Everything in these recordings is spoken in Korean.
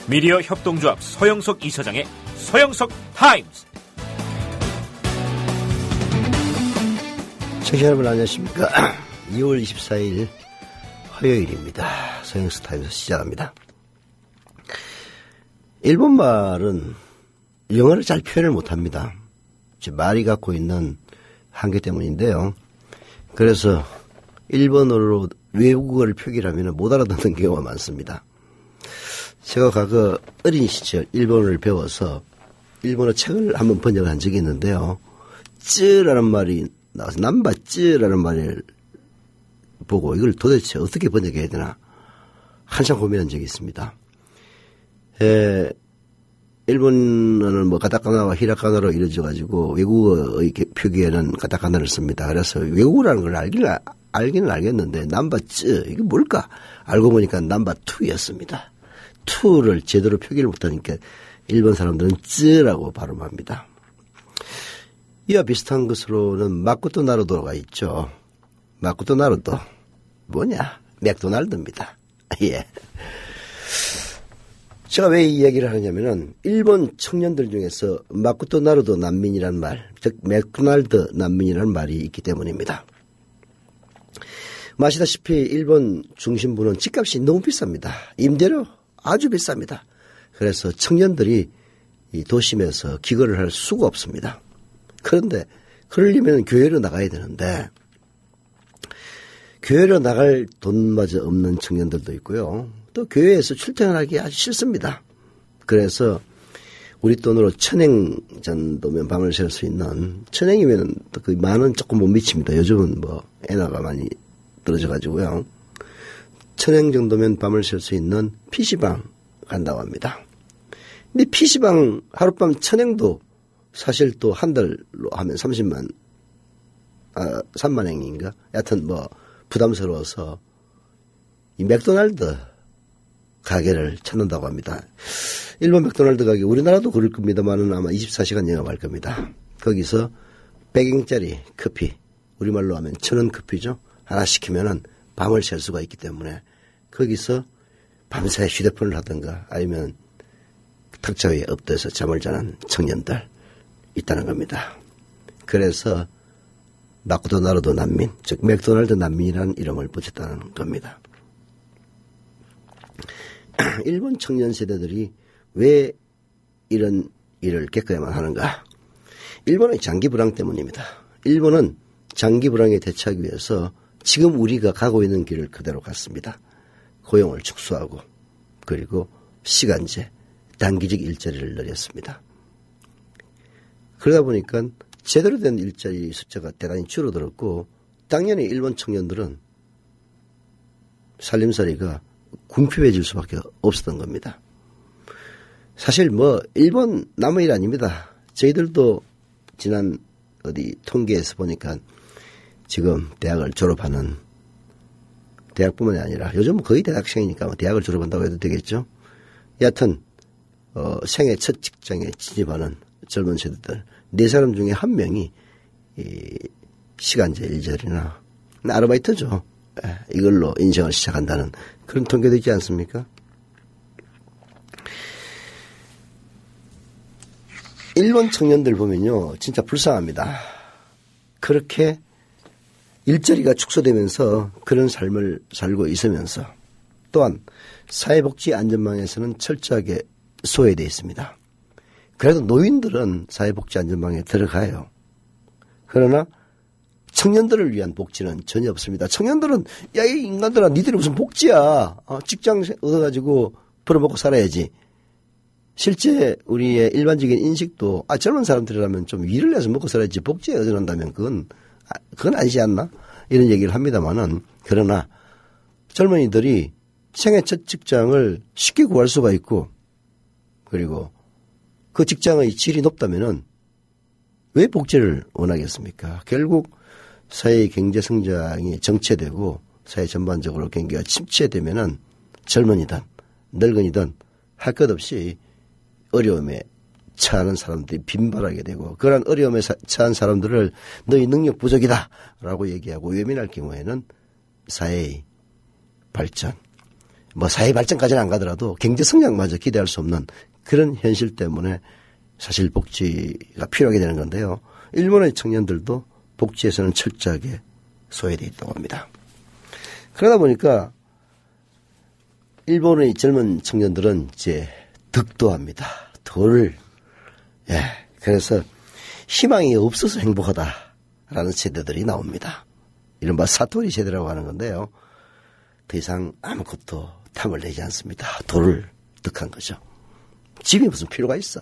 미디어 협동조합 서영석 이사장의 서영석 타임스. 청취자 여러분 안녕하십니까. 2월 24일 화요일입니다. 서영석 타임스 시작합니다. 일본말은 영어를 잘 표현을 못합니다. 제 말이 갖고 있는 한계 때문인데요. 그래서 일본어로 외국어를 표기를 하면 못 알아듣는 경우가 많습니다. 제가 과거 어린 시절 일본어를 배워서 일본어 책을 한번 번역을 한 적이 있는데요. 쯔라는 말이 나와서 남바쯔라는 말을 보고 이걸 도대체 어떻게 번역해야 되나 한참 고민한 적이 있습니다. 일본어는 뭐 가타카나와 히라카나로 이루어져가지고 외국어의 표기에는 가타카나를 씁니다. 그래서 외국어라는 걸 알기는 알겠는데 남바쯔 이게 뭘까 알고 보니까 남바2였습니다. 2를 제대로 표기를 못하니까 일본 사람들은 쯔라고 발음합니다. 이와 비슷한 것으로는 마코토 나루도가 있죠. 마코토 나루도 뭐냐 맥도날드입니다. 예. 제가 왜 이 얘기를 하냐면은 일본 청년들 중에서 마코토 나루도 난민이라는 말, 즉 맥도날드 난민이라는 말이 있기 때문입니다. 아시다시피 일본 중심부는 집값이 너무 비쌉니다. 임대료 아주 비쌉니다. 그래서 청년들이 이 도심에서 기거를 할 수가 없습니다. 그런데 그러려면 교회로 나가야 되는데 교회로 나갈 돈마저 없는 청년들도 있고요. 또 교회에서 출퇴근하기 아주 싫습니다. 그래서 우리 돈으로 1000엔 정도면 밤을 샐 수 있는 1000엔이면 그 만원 조금 못 미칩니다. 요즘은 뭐 엔화가 많이 떨어져 가지고요. 1000엔 정도면 밤을 샐 수 있는 PC방 간다고 합니다. 근데 PC방 하룻밤 1000엔도 사실 또 한 달로 하면 3만 엔인가? 여하튼 뭐 부담스러워서 이 맥도날드 가게를 찾는다고 합니다. 일본 맥도날드 가게 우리나라도 그럴 겁니다만은 아마 24시간 영업할 겁니다. 거기서 100엔짜리 커피 우리말로 하면 1000원 커피죠. 하나 시키면은 밤을 샐 수가 있기 때문에 거기서 밤새 휴대폰을 하든가 아니면 탁자 위에 엎드려서 잠을 자는 청년들 있다는 겁니다. 그래서 마코토 나루도 난민, 즉 맥도날드 난민이라는 이름을 붙였다는 겁니다. 일본 청년 세대들이 왜 이런 일을 겪어야만 하는가? 일본의 장기 불황 때문입니다. 일본은 장기 불황에 대처하기 위해서 지금 우리가 가고 있는 길을 그대로 갔습니다. 고용을 축소하고 그리고 시간제, 단기적 일자리를 늘렸습니다. 그러다 보니까 제대로 된 일자리 숫자가 대단히 줄어들었고 당연히 일본 청년들은 살림살이가 궁핍해질 수밖에 없었던 겁니다. 사실 뭐 일본 남의 일 아닙니다. 저희들도 지난 어디 통계에서 보니까 지금 대학을 졸업하는 대학뿐만이 아니라 요즘은 거의 대학생이니까 뭐 대학을 졸업한다고 해도 되겠죠. 여하튼 생애 첫 직장에 진입하는 젊은 세대들 4사람 중에 1명이 이 시간제 일자리나 아르바이트죠. 이걸로 인생을 시작한다는 그런 통계도 있지 않습니까? 일본 청년들 보면요 진짜 불쌍합니다. 그렇게 일자리가 축소되면서 그런 삶을 살고 있으면서 또한 사회복지 안전망에서는 철저하게 소외되어 있습니다. 그래도 노인들은 사회복지 안전망에 들어가요. 그러나 청년들을 위한 복지는 전혀 없습니다. 청년들은 야 이 인간들아 니들이 무슨 복지야. 직장 얻어가지고 벌어먹고 살아야지. 실제 우리의 일반적인 인식도 젊은 사람들이라면 좀 일을 해서 먹고 살아야지 복지에 의존한다면 그건 아니지 않나? 이런 얘기를 합니다만은 그러나 젊은이들이 생애 첫 직장을 쉽게 구할 수가 있고 그리고 그 직장의 질이 높다면은 왜 복지를 원하겠습니까? 결국 사회의 경제 성장이 정체되고 사회 전반적으로 경기가 침체되면은 젊은이든 늙은이든 할 것 없이 어려움에 처하는 사람들이 빈발하게 되고 그러한 어려움에 처한 사람들을 너희 능력 부족이다 라고 얘기하고 외면할 경우에는 사회의 발전, 뭐 사회 발전까지는 안 가더라도 경제 성장마저 기대할 수 없는 그런 현실 때문에 사실 복지가 필요하게 되는 건데요. 일본의 청년들도 복지에서는 철저하게 소외되어 있다고 합니다. 그러다 보니까 일본의 젊은 청년들은 이제 득도합니다. 그래서 희망이 없어서 행복하다라는 세대들이 나옵니다. 이른바 사토리 세대라고 하는 건데요. 더 이상 아무것도 탐을 내지 않습니다. 도를 득한 거죠. 집이 무슨 필요가 있어?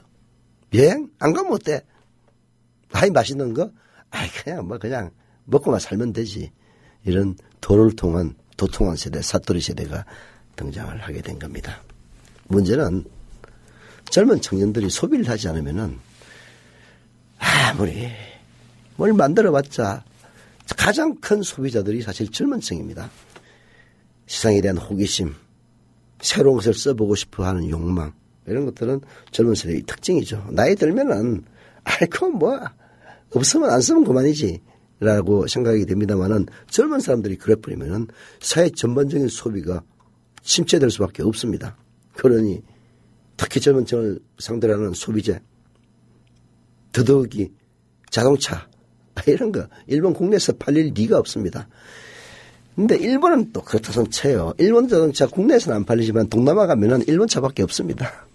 여행? 안 가면 어때? 아이 맛있는 거? 그냥 먹고만 살면 되지. 이런 도통한 세대, 사토리 세대가 등장을 하게 된 겁니다. 문제는 젊은 청년들이 소비를 하지 않으면은 아무리 뭘 만들어봤자 가장 큰 소비자들이 사실 젊은 층입니다. 세상에 대한 호기심, 새로운 것을 써보고 싶어 하는 욕망, 이런 것들은 젊은 세대의 특징이죠. 나이 들면은, 없으면 안 쓰면 그만이지. 라고 생각이 됩니다만은 젊은 사람들이 그래버리면은 사회 전반적인 소비가 침체될 수밖에 없습니다. 그러니 특히 젊은 층을 상대로 하는 소비재, 더더욱이 자동차, 이런 거 일본 국내에서 팔릴 리가 없습니다. 근데 일본은 또 그렇다선 쳐요. 일본 자동차 국내에서는 안 팔리지만 동남아 가면은 일본 차밖에 없습니다.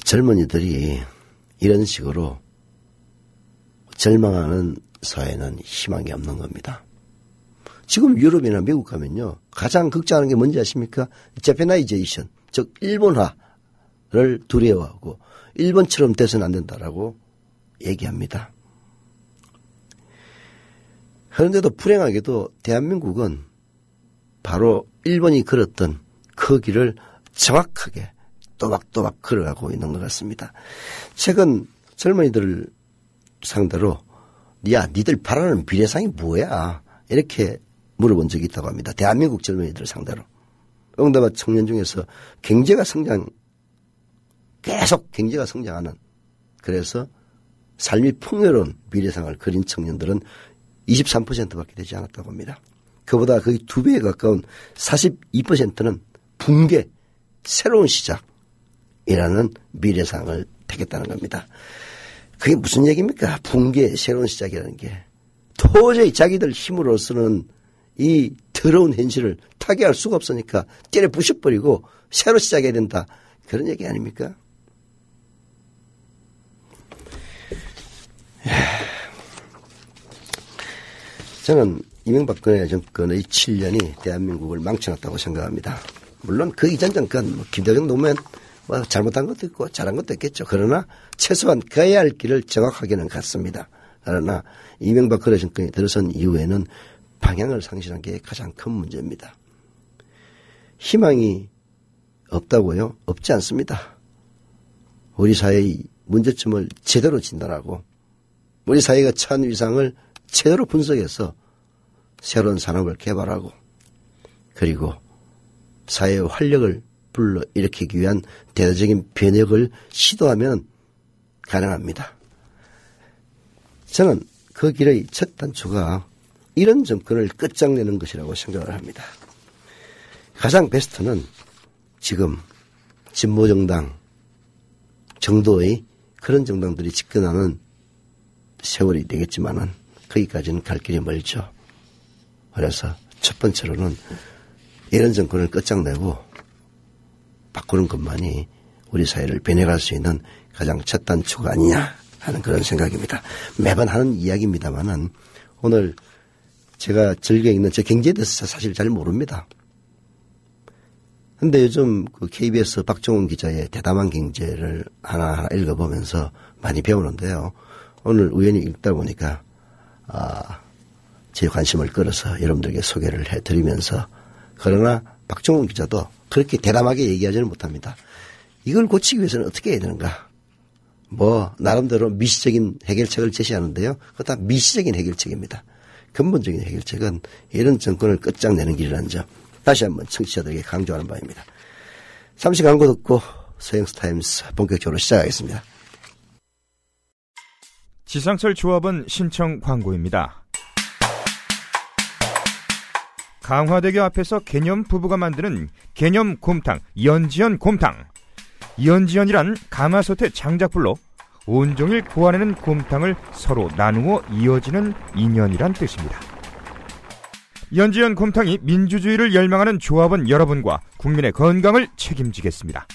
젊은이들이 이런 식으로 절망하는 사회는 희망이 없는 겁니다. 지금 유럽이나 미국 가면요. 가장 걱정하는 게 뭔지 아십니까? 재패나이제이션, 즉 일본화를 두려워하고 일본처럼 돼서는 안 된다라고 얘기합니다. 그런데도 불행하게도 대한민국은 바로 일본이 걸었던 그 길을 정확하게 또박또박 걸어가고 있는 것 같습니다. 최근 젊은이들을 상대로 니들 바라는 미래상이 뭐야? 이렇게 물어본 적이 있다고 합니다. 대한민국 젊은이들을 상대로. 응답하 청년 중에서 계속 경제가 성장하는, 그래서 삶이 풍요로운 미래상을 그린 청년들은 23%밖에 되지 않았다고 합니다. 그보다 거의 2배에 가까운 42%는 붕괴, 새로운 시작이라는 미래상을 택했다는 겁니다. 그게 무슨 얘기입니까? 붕괴, 새로운 시작이라는 게. 도저히 자기들 힘으로서는 이 더러운 현실을 타개할 수가 없으니까 때려 부셔버리고 새로 시작해야 된다. 그런 얘기 아닙니까? 저는 이명박근혜 정권의 7년이 대한민국을 망쳐놨다고 생각합니다. 물론 그 이전 정권, 김대중 노무현 잘못한 것도 있고 잘한 것도 있겠죠. 그러나 최소한 가야 할 길을 정확하게는 갔습니다. 그러나 이명박근혜 정권이 들어선 이후에는 방향을 상실한 게 가장 큰 문제입니다. 희망이 없다고요? 없지 않습니다. 우리 사회의 문제점을 제대로 진단하고 우리 사회가 처한 위상을 제대로 분석해서 새로운 산업을 개발하고 그리고 사회의 활력을 불러일으키기 위한 대대적인 변혁을 시도하면 가능합니다. 저는 그 길의 첫 단추가 이런 정권을 끝장내는 것이라고 생각을 합니다. 가장 베스트는 지금 진보정당 정도의 그런 정당들이 집권하는 세월이 되겠지만은 거기까지는 갈 길이 멀죠. 그래서 첫 번째로는 이런 정권을 끝장내고 바꾸는 것만이 우리 사회를 변해갈 수 있는 가장 첫 단추가 아니냐 하는 그런 생각입니다. 매번 하는 이야기입니다만은 오늘 제가 즐겨 읽는 저 경제에 대해서 사실 잘 모릅니다. 근데 요즘 그 KBS 박정훈 기자의 대담한 경제를 하나하나 읽어보면서 많이 배우는데요. 오늘 우연히 읽다 보니까 제 관심을 끌어서 여러분들에게 소개를 해드리면서 그러나 박정훈 기자도 그렇게 대담하게 얘기하지는 못합니다. 이걸 고치기 위해서는 어떻게 해야 되는가? 나름대로 미시적인 해결책을 제시하는데요. 그거 다 미시적인 해결책입니다. 근본적인 해결책은 이런 정권을 끝장내는 길이라는 점 다시 한번 청취자들에게 강조하는 바입니다. 잠시 광고 듣고 서영스타임스 본격적으로 시작하겠습니다. 지상철 조합원 신청 광고입니다. 강화대교 앞에서 개념 부부가 만드는 개념 곰탕 연지연 곰탕. 연지연이란 가마솥의 장작불로 온종일 구워내는 곰탕을 서로 나누어 이어지는 인연이란 뜻입니다. 연지연 곰탕이 민주주의를 열망하는 조합원 여러분과 국민의 건강을 책임지겠습니다.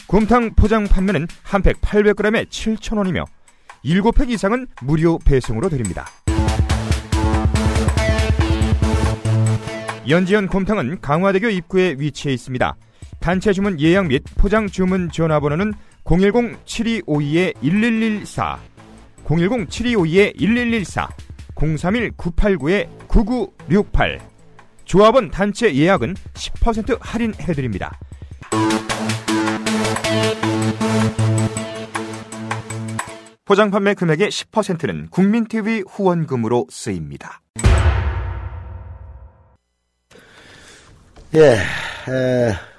곰탕 포장 판매는 한 팩 800g에 7,000원이며 7팩 이상은 무료 배송으로 드립니다. 연지연 곰탕은 강화대교 입구에 위치해 있습니다. 단체 주문 예약 및 포장 주문 전화번호는 010-7252-1114, 010-7252-1114, 031-989-9968. 조합원 단체 예약은 10% 할인해드립니다. 포장 판매 금액의 10%는 국민TV 후원금으로 쓰입니다. 예,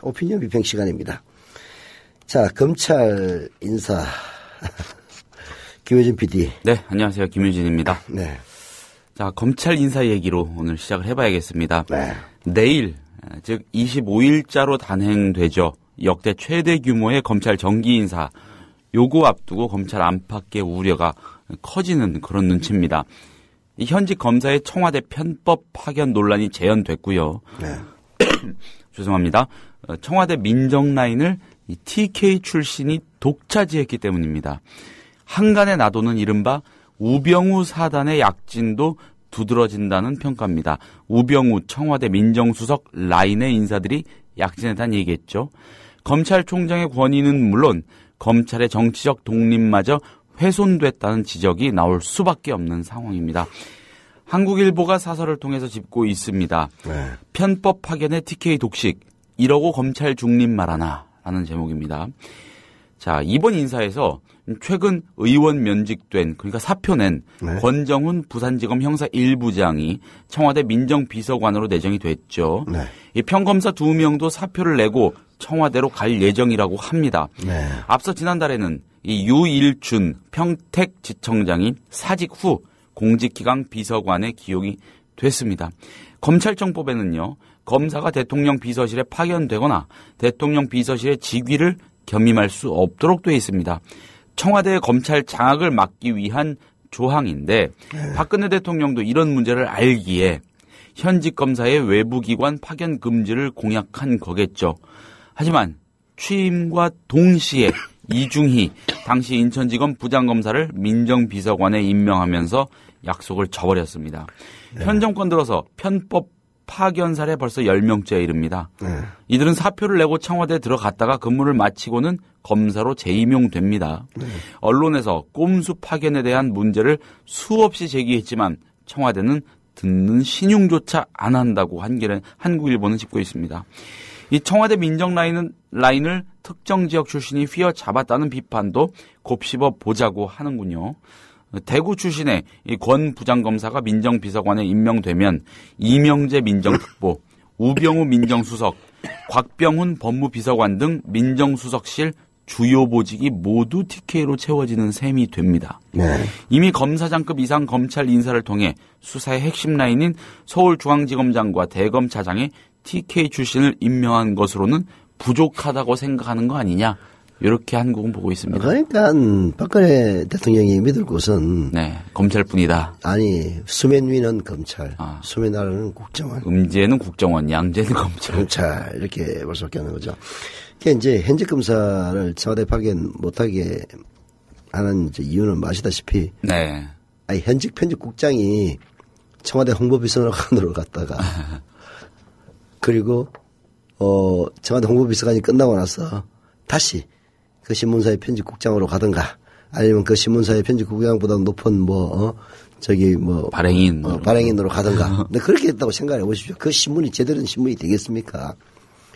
오피니언 비평 시간입니다. 자, 검찰 인사. 김효진 PD. 네, 안녕하세요. 김효진입니다. 네. 자, 검찰 인사 얘기로 오늘 시작을 해봐야겠습니다. 네. 내일, 즉 25일자로 단행되죠. 역대 최대 규모의 검찰 정기 인사. 요거 앞두고 검찰 안팎의 우려가 커지는 그런 눈치입니다. 이 현직 검사의 청와대 편법 파견 논란이 재현됐고요. 네. 죄송합니다. 청와대 민정 라인을 이 TK 출신이 독차지했기 때문입니다. 한간에 놔두는 이른바 우병우 사단의 약진도 두드러진다는 평가입니다. 우병우 청와대 민정수석 라인의 인사들이 약진했다는 얘기겠죠. 검찰총장의 권위는 물론 검찰의 정치적 독립마저 훼손됐다는 지적이 나올 수밖에 없는 상황입니다. 한국일보가 사설을 통해서 짚고 있습니다. 네. 편법 파견의 TK 독식, 이러고 검찰 중립 말하나 라는 제목입니다. 자, 이번 인사에서 최근 의원 면직된, 그러니까 사표 낸 네. 권정훈 부산지검 형사 1부장이 청와대 민정비서관으로 내정이 됐죠. 네. 이 평검사 2명도 사표를 내고 청와대로 갈 예정이라고 합니다. 네. 앞서 지난달에는 이 유일준 평택지청장이 사직 후 공직기강 비서관에 기용이 됐습니다. 검찰청법에는요, 검사가 대통령 비서실에 파견되거나 대통령 비서실의 직위를 겸임할 수 없도록 되어 있습니다. 청와대의 검찰 장악을 막기 위한 조항인데 박근혜 대통령도 이런 문제를 알기에 현직 검사의 외부기관 파견 금지를 공약한 거겠죠. 하지만 취임과 동시에 이중희 당시 인천지검 부장검사를 민정비서관에 임명하면서 약속을 저버렸습니다. 네. 현 정권 들어서 편법 파견 사례 벌써 10명째에 이릅니다. 네. 이들은 사표를 내고 청와대에 들어갔다가 근무를 마치고는 검사로 재임용됩니다. 네. 언론에서 꼼수 파견에 대한 문제를 수없이 제기했지만 청와대는 듣는 신용조차 안 한다고 한국일보는 짚고 있습니다. 이 청와대 민정 라인을 특정 지역 출신이 휘어잡았다는 비판도 곱씹어 보자고 하는군요. 대구 출신의 이 권 부장검사가 민정비서관에 임명되면 이명재 민정특보, 우병우 민정수석, 곽병훈 법무비서관 등 민정수석실 주요 보직이 모두 TK로 채워지는 셈이 됩니다. 네. 이미 검사장급 이상 검찰 인사를 통해 수사의 핵심 라인인 서울중앙지검장과 대검차장에 TK 출신을 임명한 것으로는 부족하다고 생각하는 거 아니냐, 이렇게 한국은 보고 있습니다. 그러니까 박근혜 대통령이 믿을 곳은 네, 검찰뿐이다. 아니, 수면 위는 검찰, 수면 아래는 국정원, 음제는 국정원, 양제는 검찰 이렇게 볼 수밖에 없는 거죠. 그게 이제 현직 검사를 청와대 파견 못하게 하는 이제 이유는 아시다시피, 네, 아니 현직 편집국장이 청와대 홍보비서관으로 갔다가 그리고 청와대 홍보비서관이 끝나고 나서 다시 그 신문사의 편집국장으로 가든가 아니면 그 신문사의 편집국장보다 높은 발행인으로 가든가. 근데 그렇게 했다고 생각해 보십시오. 그 신문이 제대로 된 신문이 되겠습니까?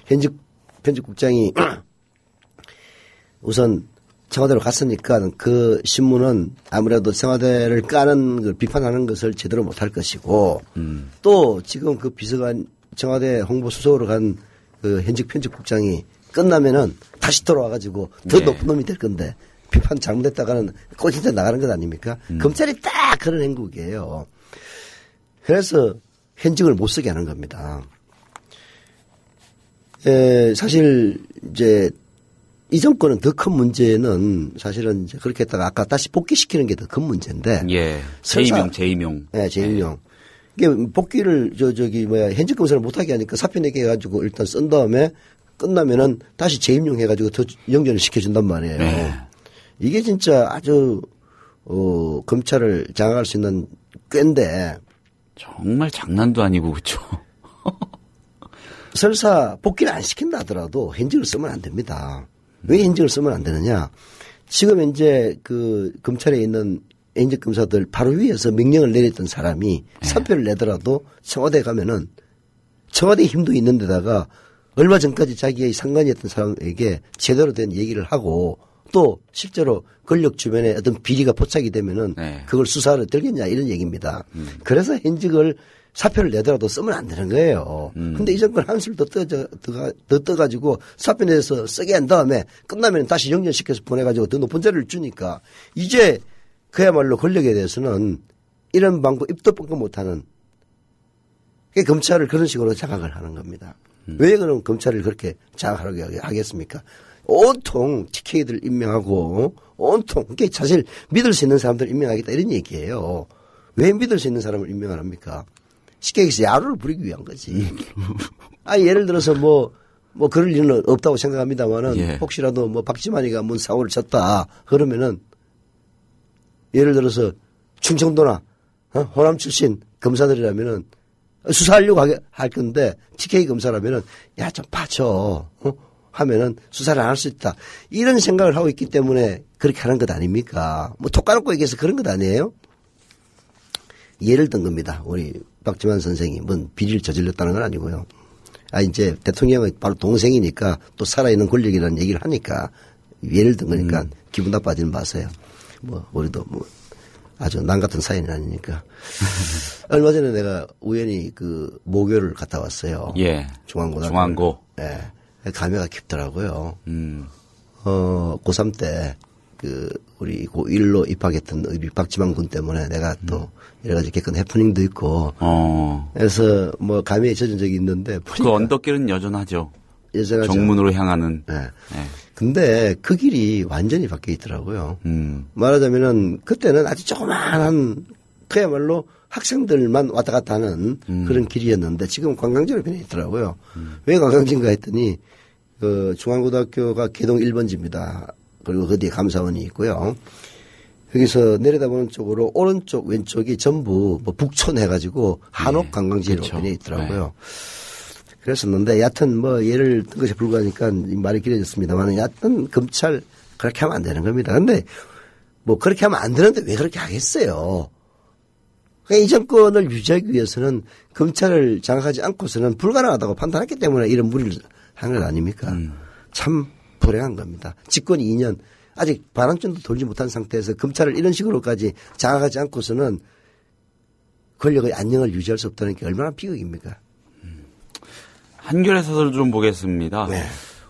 현직 편집국장이 우선 청와대로 갔으니까 그 신문은 아무래도 청와대를 까는 걸 비판하는 것을 제대로 못할 것이고 또 지금 그 비서관 청와대 홍보수석으로 간 그 현직 편집국장이 끝나면은 다시 돌아와가지고 더 네. 높은 놈이 될 건데 비판 잘못했다가는 꼬진대 나가는 것 아닙니까? 검찰이 딱 그런 행국이에요. 그래서 현직을 못 쓰게 하는 겁니다. 사실 이제 이 정권은 더 큰 문제는 사실은 이제 그렇게 했다가 아까 다시 복귀시키는 게 더 큰 문제인데. 예. 재임용. 네, 재임용. 이게 복귀를 현직 검사를 못하게 하니까 사표 내게 해가지고 일단 쓴 다음에 끝나면은 다시 재임용 해가지고 더 영전을 시켜준단 말이에요. 네. 이게 진짜 아주 검찰을 장악할 수 있는 꾀인데. 정말 장난도 아니고 그렇죠. 설사 복귀를 안 시킨다 하더라도 현직을 쓰면 안 됩니다. 왜 현직을 쓰면 안 되느냐? 지금 이제 그 검찰에 있는 현직 검사들 바로 위에서 명령을 내렸던 사람이 사표를 내더라도 청와대에 가면은 청와대 힘도 있는 데다가 얼마 전까지 자기의 상관이었던 사람에게 제대로 된 얘기를 하고 또 실제로 권력 주변에 어떤 비리가 포착이 되면은 그걸 수사를 들겠냐 이런 얘기입니다. 그래서 현직을 사표를 내더라도 쓰면 안 되는 거예요. 근데 이 정권 한술 더 떠가지고 사표 내서 쓰게 한 다음에 끝나면 다시 영전시켜서 보내가지고 더 높은 자리를 주니까 이제 그야말로 권력에 대해서는 이런 방법 입도 뻥긋 못하는 검찰을 그런 식으로 장악을 하는 겁니다. 왜 그럼 검찰을 그렇게 장악하려고 하겠습니까? 온통 TK들 임명하고 온통 이게 사실 믿을 수 있는 사람들 임명하겠다 이런 얘기예요. 왜 믿을 수 있는 사람을 임명을 합니까? 쉽게 얘기해서 야루를 부리기 위한 거지. 예를 들어서 뭐 그럴 일은 없다고 생각합니다만은 혹시라도 뭐 박지만이가 뭔 사고를 쳤다 그러면은 예를 들어서 충청도나 호남 출신 검사들이라면은 수사하려고 할 건데 TK 검사라면은 야 좀 봐줘 하면은 수사를 안 할 수 있다 이런 생각을 하고 있기 때문에 그렇게 하는 것 아닙니까? 뭐 톡 까놓고 얘기해서 그런 것 아니에요? 예를 든 겁니다. 우리 박지만 선생이 뭔 비리를 저질렀다는 건 아니고요. 이제 대통령은 바로 동생이니까 또 살아있는 권력이라는 얘기를 하니까 예를 든 거니까 기분 나빠지는 마세요. 우리도 아주 남 같은 사이는 아니니까. 얼마 전에 내가 우연히 그 모교를 갔다 왔어요. 예. 중앙고등학교. 중앙고. 예. 감회가 깊더라고요. 고3 때 우리 고1로 입학했던 우리 박지만 군 때문에 내가 또 여러 가지 겪은 해프닝도 있고. 그래서 감회에 젖은 적이 있는데. 그 언덕길은 여전하죠. 여전하죠. 정문으로 향하는. 네. 근데 그 길이 완전히 바뀌어 있더라고요. 말하자면은 그때는 아주 조그마한 그야말로 학생들만 왔다 갔다 하는 그런 길이었는데 지금 관광지로 변해 있더라고요. 왜 관광지인가 했더니 중앙고등학교가 개동 1번지입니다. 그리고 그 뒤에 감사원이 있고요. 여기서 내려다보는 쪽으로 오른쪽 왼쪽이 전부 북촌 해가지고 한옥 관광지로 변해 있더라고요. 그랬었는데 여하튼 예를 든 것에 불과하니까 말이 길어졌습니다만 여하튼 검찰 그렇게 하면 안 되는 겁니다. 근데 그렇게 하면 안 되는데 왜 그렇게 하겠어요? 이 정권을 유지하기 위해서는 검찰을 장악하지 않고서는 불가능하다고 판단했기 때문에 이런 무리를 한 것 아닙니까? 참 불행한 겁니다. 집권이 2년 아직 반환점도 돌지 못한 상태에서 검찰을 이런 식으로까지 장악하지 않고서는 권력의 안녕을 유지할 수 없다는 게 얼마나 비극입니까? 한겨레 사설을 좀 보겠습니다. 네.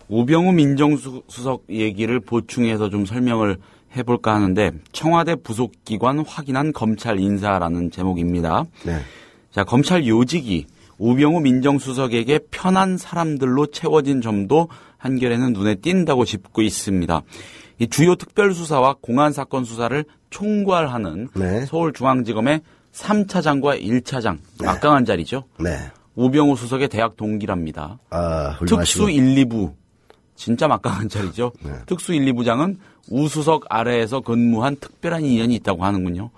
우병우 민정수석 얘기를 보충해서 좀 설명을 해볼까 하는데 청와대 부속기관 확인한 검찰 인사라는 제목입니다. 네. 자, 검찰 요직이 우병우 민정수석에게 편한 사람들로 채워진 점도 한겨레는 눈에 띈다고 짚고 있습니다. 이 주요 특별수사와 공안사건 수사를 총괄하는 서울중앙지검의 3차장과 1차장, 막강한 자리죠. 네. 우병우 수석의 대학 동기랍니다. 특수 1, 2부, 진짜 막강한 자리죠. 특수 1, 2부장은 우 수석 아래에서 근무한 특별한 인연이 있다고 하는군요.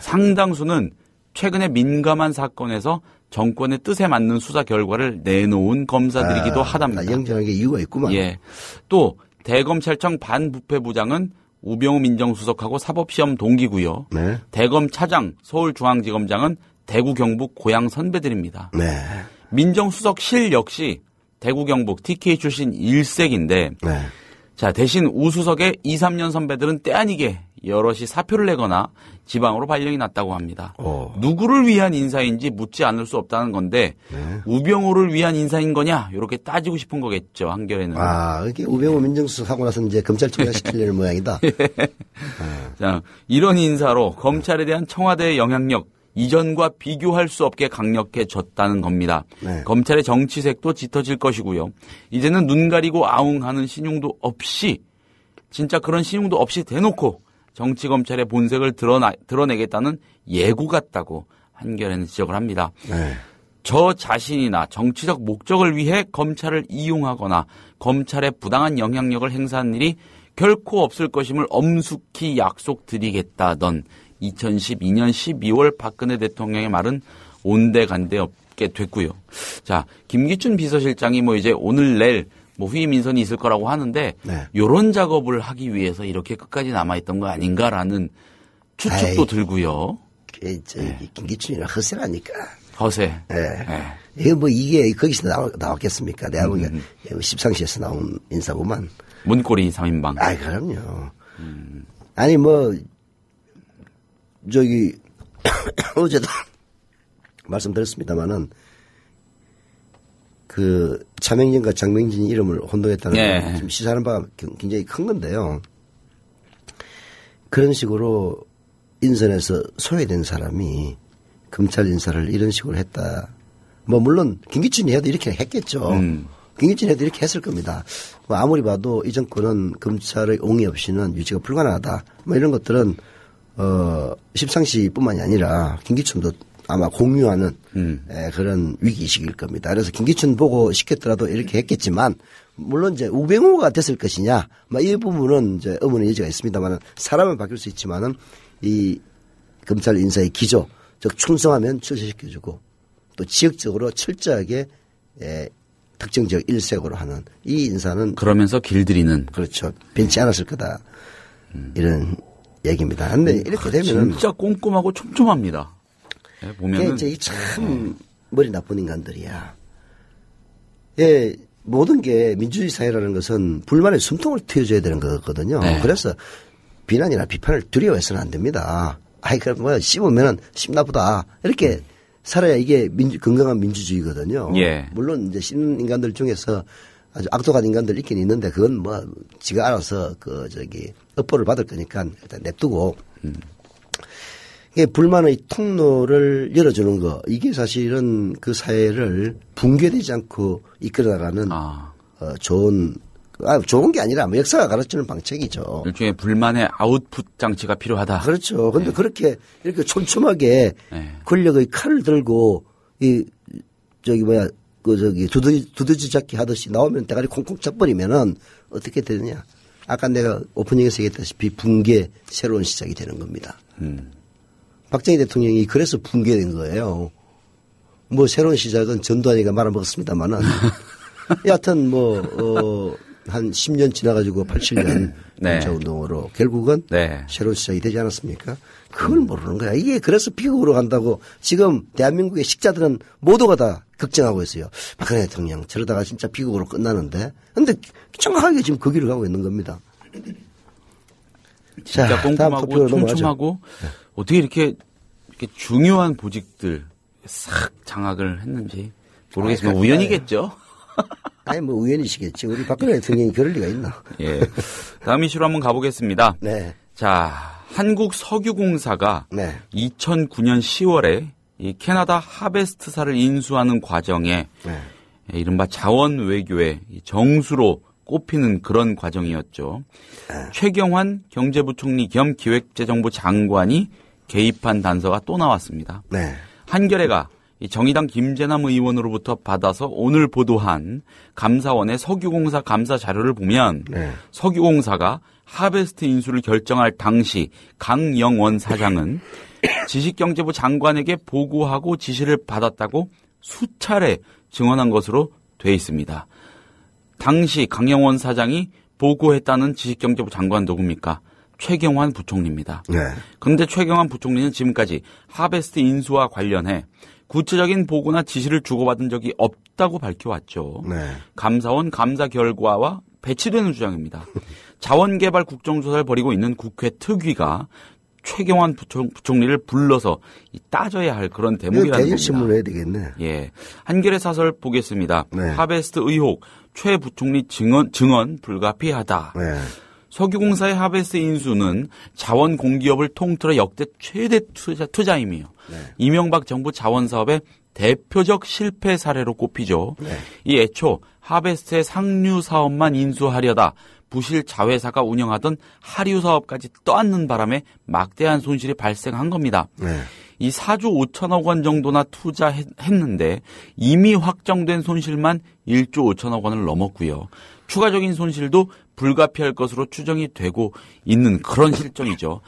상당수는 최근에 민감한 사건에서 정권의 뜻에 맞는 수사 결과를 내놓은 검사들이기도 하답니다. 영전하게 이유가 있구만. 예. 또 대검찰청 반부패부장은 우병우 민정수석하고 사법시험 동기고요. 대검 차장, 서울중앙지검장은 대구 경북 고향 선배들입니다. 민정수석실 역시 대구 경북 TK 출신 일색인데 자, 대신 우 수석의 2, 3년 선배들은 때 아니게 여럿이 사표를 내거나 지방으로 발령이 났다고 합니다. 누구를 위한 인사인지 묻지 않을 수 없다는 건데 우병우를 위한 인사인 거냐 이렇게 따지고 싶은 거겠죠. 한겨레는. 이렇게 우병우 민정수석 하고 나서 이제 검찰총장 시키려는 모양이다. 자, 이런 인사로 검찰에 대한 청와대의 영향력 이전과 비교할 수 없게 강력해졌다는 겁니다. 네. 검찰의 정치색도 짙어질 것이고요. 이제는 눈 가리고 아웅하는 신용도 없이 진짜 그런 신용도 없이 대놓고 정치검찰의 본색을 드러내겠다는 예고 같다고 한겨레는 지적을 합니다. 네. 저 자신이나 정치적 목적을 위해 검찰을 이용하거나 검찰의 부당한 영향력을 행사한 일이 결코 없을 것임을 엄숙히 약속드리겠다던 2012년 12월 박근혜 대통령의 말은 온데간데 없게 됐고요. 자, 김기춘 비서실장이 뭐 이제 오늘 내일 뭐 후임 인선이 있을 거라고 하는데 네. 이런 작업을 하기 위해서 이렇게 끝까지 남아있던 거 아닌가라는 추측도 들고요. 김기춘이랑 허세라니까. 허세. 예. 네. 이게 뭐 이게 거기서 나왔겠습니까? 내가 보기엔 십상시에서 나온 인사구만. 문고리 3인방. 아, 그럼요. 아니 뭐 저기 어제도 말씀드렸습니다마는 그 차명진과 장명진 이름을 혼동했다는 건 지금 시사하는 바가 굉장히 큰 건데요. 그런 식으로 인선에서 소외된 사람이 검찰 인사를 이런 식으로 했다. 뭐 물론 김기춘이 해도 이렇게 했겠죠. 김기춘이 해도 이렇게 했을 겁니다. 뭐 아무리 봐도 이 정권은 검찰의 옹의 없이는 유지가 불가능하다. 뭐 이런 것들은 십상시뿐만이 아니라 김기춘도 아마 공유하는 그런 위기의식일 겁니다. 그래서 김기춘 보고 시켰더라도 이렇게 했겠지만 물론 이제 우병우가 됐을 것이냐 이 부분은 이제 의문의 여지가 있습니다만 사람은 바뀔 수 있지만은 이 검찰 인사의 기조 즉 충성하면 출세시켜주고 또 지역적으로 철저하게 특정 지역 일색으로 하는 이 인사는 그러면서 길들이는 그렇죠. 변치 않았을 거다 이런 얘기입니다. 그런데 이렇게 되면은 진짜 꼼꼼하고 촘촘합니다. 네, 보면은 이제 참 머리 나쁜 인간들이야. 예, 모든 게 민주주의 사회라는 것은 불만의 숨통을 트여줘야 되는 거거든요. 네. 그래서 비난이나 비판을 두려워해서는 안 됩니다. 아이, 그럼 뭐 씹으면은 씹나보다 이렇게 살아야 이게 건강한 민주주의거든요. 예. 물론 이제 씹는 인간들 중에서 아주 악독한 인간들 있긴 있는데 그건 뭐 지가 알아서 업보를 받을 거니까 일단 냅두고. 이게 불만의 통로를 열어주는 거 이게 사실은 그 사회를 붕괴되지 않고 이끌어나가는 좋은 게 아니라 뭐 역사가 가르치는 방책이죠. 일종의 불만의 아웃풋 장치가 필요하다. 그렇죠. 그런데 그렇게 이렇게 촘촘하게 권력의 칼을 들고 두더지 잡기 하듯이 나오면 대가리 콩콩 쳐버리면은 어떻게 되느냐. 아까 내가 오프닝에서 얘기했다시피 붕괴 새로운 시작이 되는 겁니다. 박정희 대통령이 그래서 붕괴된 거예요. 뭐 새로운 시작은 전두환이가 말아먹었습니다만은 여하튼 한 10년 지나가지고 87년 민주화운동으로 결국은 새로운 시작이 되지 않았습니까? 그걸 모르는 거야. 이게 그래서 비극으로 간다고 지금 대한민국의 식자들은 모두가 다 걱정하고 있어요. 박근혜 대통령 저러다가 진짜 비극으로 끝나는데. 근데 정확하게 지금 그 길을 가고 있는 겁니다. 진짜 자, 꼼꼼하고 촘촘하고 어떻게 이렇게 중요한 보직들 싹 장악을 했는지 모르겠지만 우연이겠죠. 아니 뭐 우연이시겠지. 우리 박근혜 대통령이 그럴 리가 있나. 예. 다음 이슈로 한번 가보겠습니다. 네. 자, 한국석유공사가 2009년 10월에 이 캐나다 하베스트사를 인수하는 과정에 이른바 자원 외교의 정수로 꼽히는 그런 과정이었죠. 최경환 경제부총리 겸 기획재정부 장관이 개입한 단서가 또 나왔습니다. 한겨레가 정의당 김재남 의원으로부터 받아서 오늘 보도한 감사원의 석유공사 감사 자료를 보면 석유공사가 하베스트 인수를 결정할 당시 강영원 사장은 지식경제부 장관에게 보고하고 지시를 받았다고 수차례 증언한 것으로 돼 있습니다. 당시 강영원 사장이 보고했다는 지식경제부 장관 누굽니까? 최경환 부총리입니다. 그런데 최경환 부총리는 지금까지 하베스트 인수와 관련해 구체적인 보고나 지시를 주고받은 적이 없다고 밝혀왔죠. 감사원 감사 결과와 배치되는 주장입니다. 자원개발 국정조사를 벌이고 있는 국회 특위가 최경환 부총리를 불러서 따져야 할 그런 대목이라는 겁니다. 대질신문을 해야 되겠네. 예, 한겨레 사설 보겠습니다. 하베스트 의혹 최 부총리 증언 불가피하다. 석유공사의 하베스트 인수는 자원 공기업을 통틀어 역대 최대 투자임이에요. 네. 이명박 정부 자원사업의 대표적 실패 사례로 꼽히죠. 네. 이 애초 하베스트의 상류 사업만 인수하려다 부실 자회사가 운영하던 하류 사업까지 떠안는 바람에 막대한 손실이 발생한 겁니다. 네. 이 4조 5천억 원 정도나 투자했는데 이미 확정된 손실만 1조 5천억 원을 넘었고요. 추가적인 손실도 불가피할 것으로 추정이 되고 있는 그런 실정이죠.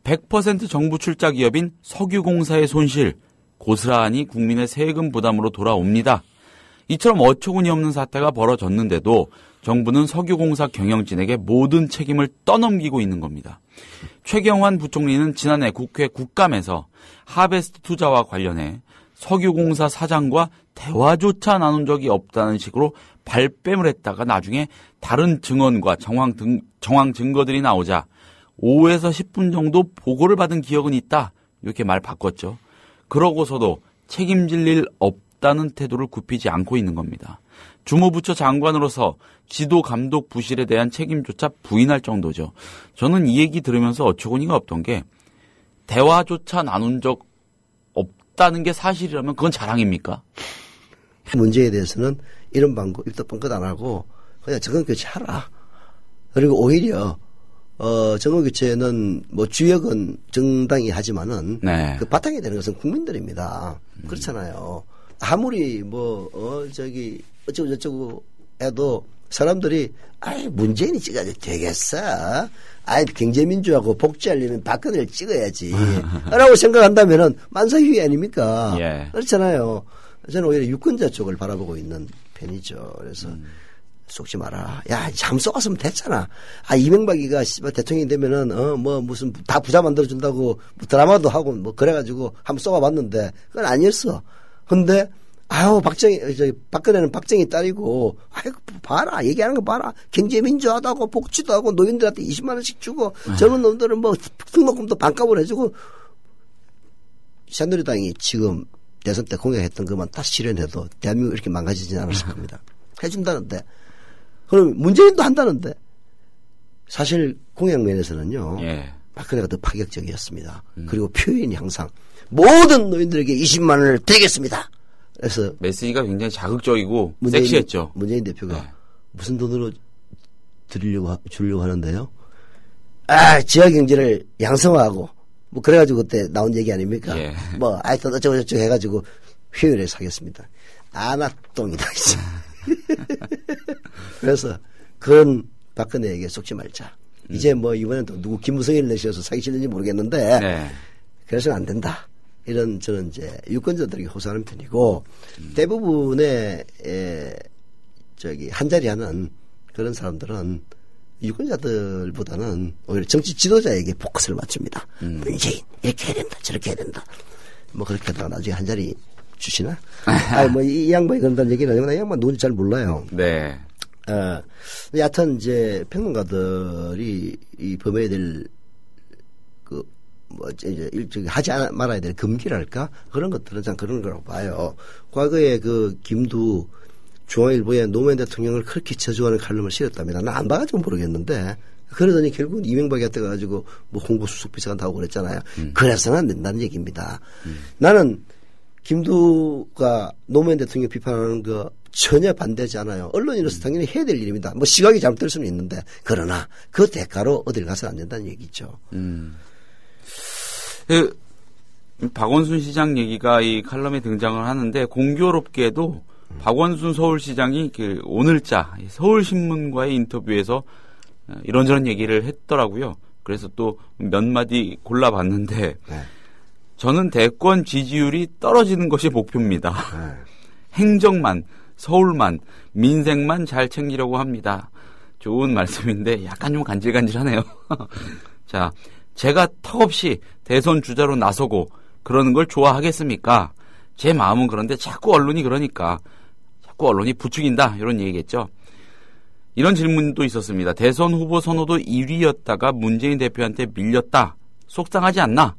100% 정부 출자 기업인 석유공사의 손실, 고스란히 국민의 세금 부담으로 돌아옵니다. 이처럼 어처구니 없는 사태가 벌어졌는데도 정부는 석유공사 경영진에게 모든 책임을 떠넘기고 있는 겁니다. 최경환 부총리는 지난해 국회 국감에서 하베스트 투자와 관련해 석유공사 사장과 대화조차 나눈 적이 없다는 식으로 발뺌을 했다가 나중에 다른 증언과 정황 증거들이 나오자 5에서 10분 정도 보고를 받은 기억은 있다. 이렇게 말 바꿨죠. 그러고서도 책임질 일 없다는 태도를 굽히지 않고 있는 겁니다. 주무부처 장관으로서 지도 감독 부실에 대한 책임조차 부인할 정도죠. 저는 이 얘기 들으면서 어처구니가 없던 게 대화조차 나눈 적 없다는 게 사실이라면 그건 자랑입니까? 문제에 대해서는 이런 방법, 입도 뻥끗 안 하고 그냥 정권 교체하라. 그리고 오히려 정권 교체는 뭐 주역은 정당이 하지만은 네. 그 바탕이 되는 것은 국민들입니다. 그렇잖아요. 아무리 어쩌고 저쩌고 해도 사람들이 문재인이 찍어야 되겠어. 경제민주하고 복지하려면 박근혜를 찍어야지. 라고 생각한다면은 만사휴이 아닙니까? 예. 그렇잖아요. 저는 오히려 유권자 쪽을 바라보고 있는 편이죠. 그래서 속지 마라. 야, 잠 쏘았으면 됐잖아. 이명박이가 대통령이 되면은 무슨 다 부자 만들어준다고 뭐 드라마도 하고 뭐 그래가지고 한번 쏘아봤는데 그건 아니었어. 근데 박근혜는 박정희 딸이고, 봐라, 얘기하는 거 봐라. 경제민주하다고, 복지도 하고, 노인들한테 20만원씩 주고, 젊은 놈들은 뭐, 등록금도 반값으로 해주고, 새누리당이 지금 대선 때 공약했던 것만 다시 실현해도 대한민국 이렇게 망가지진 않았을 겁니다. 해준다는데. 그럼 문재인도 한다는데. 사실 공약 면에서는요. 예. 박근혜가 더 파격적이었습니다. 그리고 표현이 항상 모든 노인들에게 20만원을 드리겠습니다. 그래서 메시지가 굉장히 자극적이고 섹시했죠. 문재인 대표가 네. 무슨 돈으로 주려고 하는데요? 지역 경제를 양성화하고 뭐 그래가지고 그때 나온 얘기 아닙니까? 예. 뭐 하여튼 어쩌고 저쩌고 해가지고 휴일에 사겠습니다. 아나똥이다 이제. 그래서 그런 박근혜에게 속지 말자. 이제 뭐 이번엔 또 누구 김무성이를 내셔서 사기 싫는지 모르겠는데 네. 그래서는 안 된다. 이런 저는 이제 유권자들에게 호소하는 편이고 대부분의 한 자리 하는 그런 사람들은 유권자들보다는 오히려 정치 지도자에게 포커스를 맞춥니다. 문재인 이렇게 해야 된다 저렇게 해야 된다. 뭐 그렇게 하다가 나중에 한 자리 주시나? 뭐 이 양반이 그런다는 얘기는 아니고 이 양반 누군지 잘 몰라요. 네. 여하튼 이제 평론가들이 이 범해야 될 이제 하지 말아야 될 금기랄까? 그런 것들은 참 그런 거라고 봐요. 과거에 김두 중앙일보에 노무현 대통령을 그렇게 저주하는 칼럼을 실었답니다. 나 안 봐가지고 모르겠는데. 그러더니 결국은 이명박이 떠가지고 뭐 홍보수석비서관 하고 그랬잖아요. 그래서는 안 된다는 얘기입니다. 나는 김두가 노무현 대통령 비판하는 거 전혀 반대하지 않아요. 언론인으로서 당연히 해야 될 일입니다. 뭐 시각이 잘못될 수는 있는데 그러나 그 대가로 어딜 가서는 안 된다는 얘기죠. 박원순 시장 얘기가 이 칼럼에 등장을 하는데 공교롭게도 박원순 서울시장이 오늘자 서울신문과의 인터뷰에서 이런저런 얘기를 했더라고요. 그래서 또 몇 마디 골라봤는데 네. 저는 대권 지지율이 떨어지는 것이 목표입니다. 행정만, 서울만, 민생만 잘 챙기려고 합니다. 좋은 말씀인데 약간 좀 간질간질하네요. 자, 제가 턱없이 대선 주자로 나서고 그러는 걸 좋아하겠습니까? 제 마음은 그런데 자꾸 언론이 그러니까 자꾸 언론이 부추긴다 이런 얘기겠죠. 이런 질문도 있었습니다. 대선 후보 선호도 1위였다가 문재인 대표한테 밀렸다. 속상하지 않나?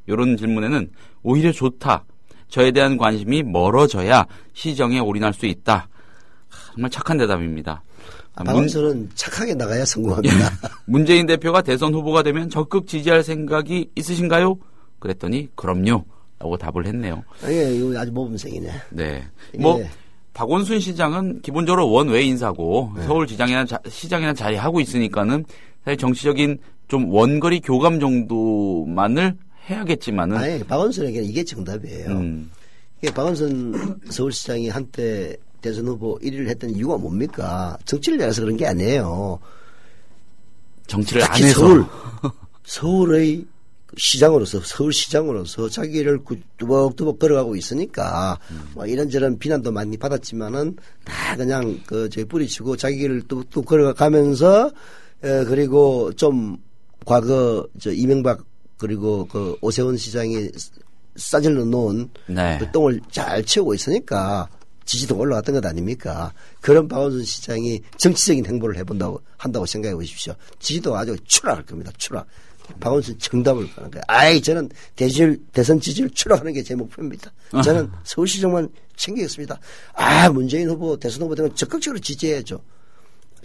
이런 질문에는 오히려 좋다. 저에 대한 관심이 멀어져야 시정에 올인할 수 있다. 정말 착한 대답입니다. 박원순은 착하게 나가야 성공합니다. 문재인 대표가 대선 후보가 되면 적극 지지할 생각이 있으신가요? 그랬더니 그럼요. 라고 답을 했네요. 예, 이거 아주 모범생이네. 네. 예. 뭐 박원순 시장은 기본적으로 원외 인사고 네. 서울시장이나 시장이나 자리하고 있으니까는 사실 정치적인 좀 원거리 교감 정도만을 해야겠지만은. 아니, 박원순에게는 이게 정답이에요. 이게 박원순 서울시장이 한때 대선 후보 1위를 했던 이유가 뭡니까? 정치를 잘해서 그런 게 아니에요. 정치를 안 특히 해서. 서울의 시장으로서, 서울시장으로서 자기를 뚜벅뚜벅 걸어가고 있으니까, 뭐 이런저런 비난도 많이 받았지만은 다 그냥 저기 뿌리치고 자기를 뚝뚝 걸어가면서, 그리고 좀 과거 이명박 그리고 그 오세훈 시장이 싸질러 놓은 네. 그 똥을 잘 채우고 있으니까 지지도가 올라갔던 것 아닙니까? 그런 박원순 시장이 정치적인 행보를 한다고 생각해 보십시오. 지지도가 아주 추락할 겁니다. 추락. 박원순 정답을 가는 거예요. 아이, 저는 대선 지지율 추락하는 게 제 목표입니다. 저는 서울시장만 챙기겠습니다. 문재인 후보, 대선 후보 되면 적극적으로 지지해야죠.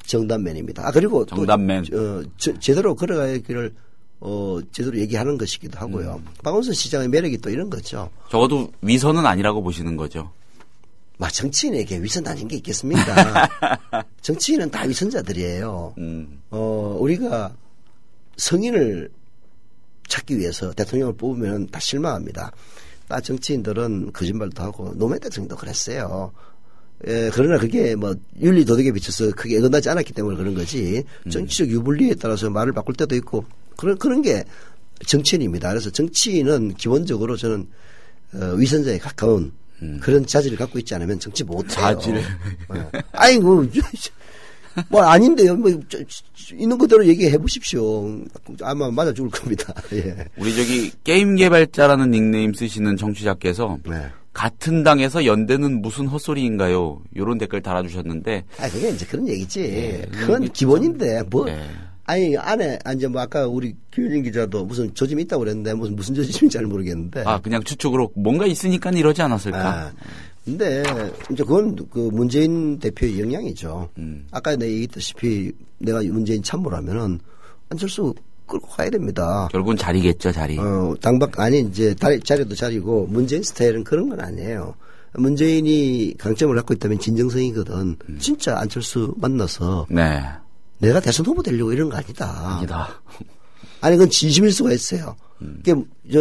정답맨입니다. 그리고 정답맨. 또, 제대로 걸어가야 길을, 제대로 얘기하는 것이기도 하고요. 박원순 시장의 매력이 또 이런 거죠. 적어도 위선은 아니라고 보시는 거죠. 정치인에게 위선 아닌 게 있겠습니까? 정치인은 다 위선자들이에요. 우리가 성인을 찾기 위해서 대통령을 뽑으면 다 실망합니다. 정치인들은 거짓말도 하고 노무현 대통령도 그랬어요. 그러나 그게 윤리 도덕에 비춰서 크게 어긋나지 않았기 때문에 그런 거지. 정치적 유불리에 따라서 말을 바꿀 때도 있고 그런 게 정치인입니다. 그래서 정치인은 기본적으로 저는 위선자에 가까운 그런 자질을 갖고 있지 않으면 정치 못해요. 자질. 아이고. 아닌데요. 있는 그대로 얘기해 보십시오. 아마 맞아 죽을 겁니다. 예. 우리 게임 개발자라는 닉네임 쓰시는 청취자께서 네. 같은 당에서 연대는 무슨 헛소리인가요? 이런 댓글 달아주셨는데. 그게 이제 그런 얘기지. 네, 그건 기본인데, 네. 안에, 아까 우리 김현진 기자도 무슨 조짐이 있다고 그랬는데, 무슨 조짐인지 잘 모르겠는데. 그냥 추측으로 뭔가 있으니까 이러지 않았을까? 근데, 이제 그건 문재인 대표의 역량이죠. 아까 내가 얘기했다시피, 내가 문재인 참모라면은, 안철수 끌고 가야 됩니다. 결국은 자리겠죠, 자리. 이제 자리도 자리고, 문재인 스타일은 그런 건 아니에요. 문재인이 강점을 갖고 있다면 진정성이거든. 진짜 안철수 만나서. 네. 내가 대선 후보 되려고 이런 거 아니다. 아니다. 그건 진심일 수가 있어요.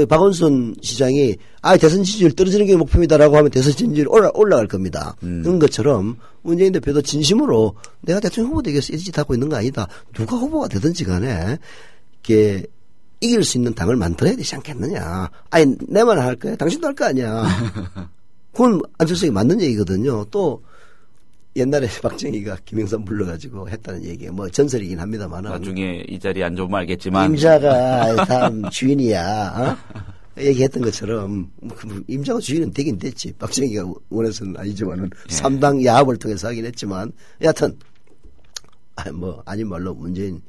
박원순 시장이 대선 지지율 떨어지는 게 목표입니다라고 하면 대선 지지율 올라갈 겁니다. 그런 것처럼 문재인 대표도 진심으로 내가 대통령 후보 되기 위해서 이 짓 하고 있는 거 아니다. 누가 후보가 되든지 간에 이길 수 있는 당을 만들어야 되지 않겠느냐. 내만 할 거야. 당신도 할 거 아니야. 그건 안철수에게 맞는 얘기거든요. 또 옛날에 박정희가 김영삼 불러가지고 했다는 얘기, 전설이긴 합니다만은. 나중에 이 자리에 앉아보면 알겠지만. 임자가 다음 주인이야, 얘기했던 것처럼, 임자가 주인은 되긴 됐지. 박정희가 원해서는 아니지만은, 3당 야합을 통해서 하긴 했지만, 여하튼, 아닌 말로 문재인,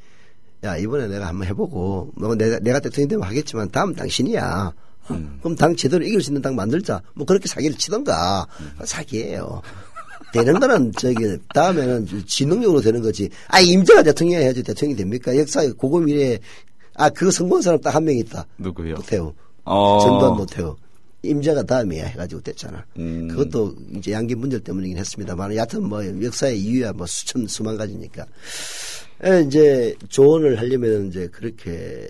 이번에 내가 한번 해보고, 내가 대통령 되면 하겠지만, 다음 당신이야. 그럼 당 제대로 이길 수 있는 당 만들자. 그렇게 사기를 치던가. 사기예요. 되는 거는 다음에는 지능력으로 되는 거지. 임자가 대통령이 해야지 대통령이 됩니까? 역사의 고고 미래에 그거 성공한 사람 딱 한 명 있다. 누구요? 노태우. 전두환 노태우. 임자가 다음이야 해가지고 됐잖아. 그것도 이제 양기 문제 때문이긴 했습니다만 여하튼 역사의 이유야 수만 가지니까. 이제 조언을 하려면 이제 그렇게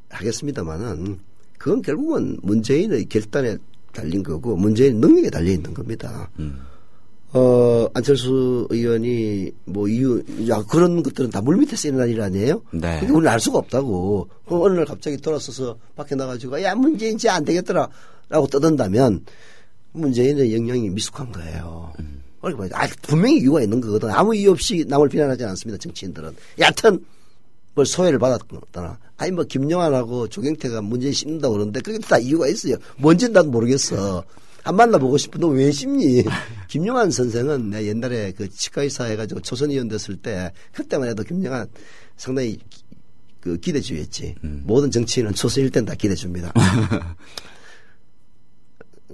하겠습니다만은 그건 결국은 문재인의 결단에 달린 거고 문재인 능력에 달려 있는 겁니다. 안철수 의원이 그런 것들은 다 물밑에서 일어난 일 아니에요? 네. 그게 우리는 알 수가 없다고. 어느 날 갑자기 돌아서서 밖에 나가지고, 문재인 이제 안 되겠더라. 라고 떠든다면, 문재인의 역량이 미숙한 거예요. 분명히 이유가 있는 거거든. 아무 이유 없이 남을 비난하지 않습니다, 정치인들은. 여하튼, 소외를 받았거나. 김영환하고 조경태가 문재인 씹는다고 그러는데, 그게 다 이유가 있어요. 뭔지는 나도 모르겠어. 안 만나보고 싶은데 왜 씹니? 김영환 선생은 내가 옛날에 치과의사 해가지고 초선의원 됐을 때 그때만 해도 김영환 상당히 기대주였지. 모든 정치인은 초선일 땐 다 기대줍니다.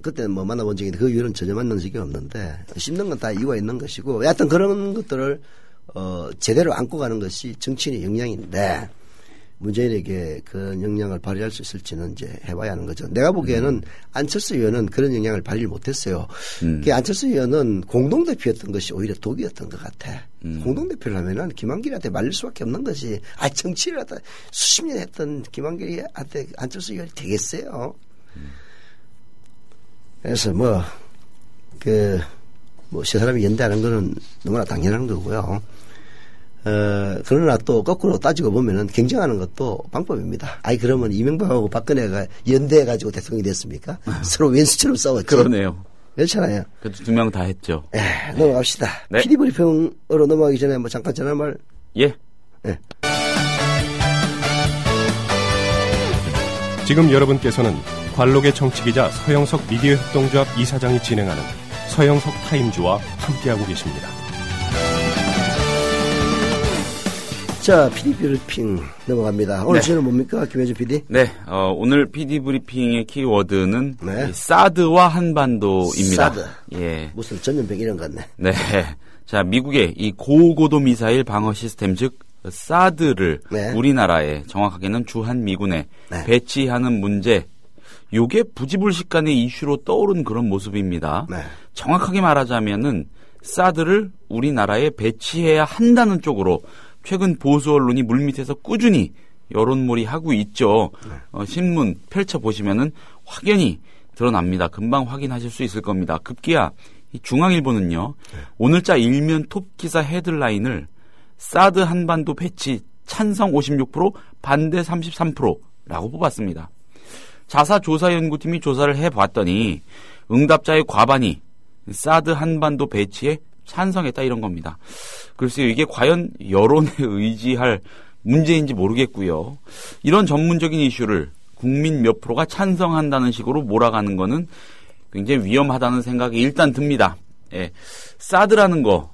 그때는 만나본 적이 있는데 그 이후로는 전혀 만난 적이 없는데 씹는 건 다 이유가 있는 것이고 여하튼 그런 것들을 제대로 안고 가는 것이 정치인의 역량인데 문재인에게 그 역량을 발휘할 수 있을지는 이제 해봐야 하는 거죠. 내가 보기에는 안철수 의원은 그런 역량을 발휘를 못했어요. 안철수 의원은 공동대표였던 것이 오히려 독이었던 것 같아. 공동대표를 하면은 김한길한테 말릴 수밖에 없는 것이, 정치를 하다 수십 년 했던 김한길한테 안철수 의원이 되겠어요. 그래서 세 사람이 연대하는 거는 너무나 당연한 거고요. 그러나 또 거꾸로 따지고 보면은 경쟁하는 것도 방법입니다. 그러면 이명박하고 박근혜가 연대해가지고 대통령이 됐습니까? 서로 왼수처럼 싸웠죠. 그러네요. 그렇잖아요. 그래도 2명 다 했죠. 넘어갑시다. 네. PD브리핑으로 넘어가기 전에 잠깐 전화말. 예. 네. 지금 여러분께서는 관록의 정치기자 서영석 미디어 협동조합 이사장이 진행하는 서영석 타임즈와 함께하고 계십니다. 자, PD브리핑 넘어갑니다. 오늘 주제는 뭡니까, 김혜준 PD? 네, 오늘 PD브리핑의 키워드는 사드와 한반도입니다. 사드. 예. 무슨 전면백 이런 것 같네. 네. 자, 미국의 이 고고도 미사일 방어 시스템, 즉 사드를 우리나라에, 정확하게는 주한미군에 배치하는 문제, 요게 부지불식간의 이슈로 떠오른 그런 모습입니다. 정확하게 말하자면은 사드를 우리나라에 배치해야 한다는 쪽으로 최근 보수 언론이 물밑에서 꾸준히 여론몰이하고 있죠. 신문 펼쳐보시면은 확연히 드러납니다. 금방 확인하실 수 있을 겁니다. 급기야 이 중앙일보는요. 오늘자 일면 톱기사 헤드라인을 사드 한반도 배치 찬성 56%, 반대 33%라고 뽑았습니다. 자사조사연구팀이 조사를 해봤더니 응답자의 과반이 사드 한반도 배치에 찬성했다 이런 겁니다. 글쎄요, 이게 과연 여론에 의지할 문제인지 모르겠고요. 이런 전문적인 이슈를 국민 몇 프로가 찬성한다는 식으로 몰아가는 거는 굉장히 위험하다는 생각이 일단 듭니다. 사드라는 거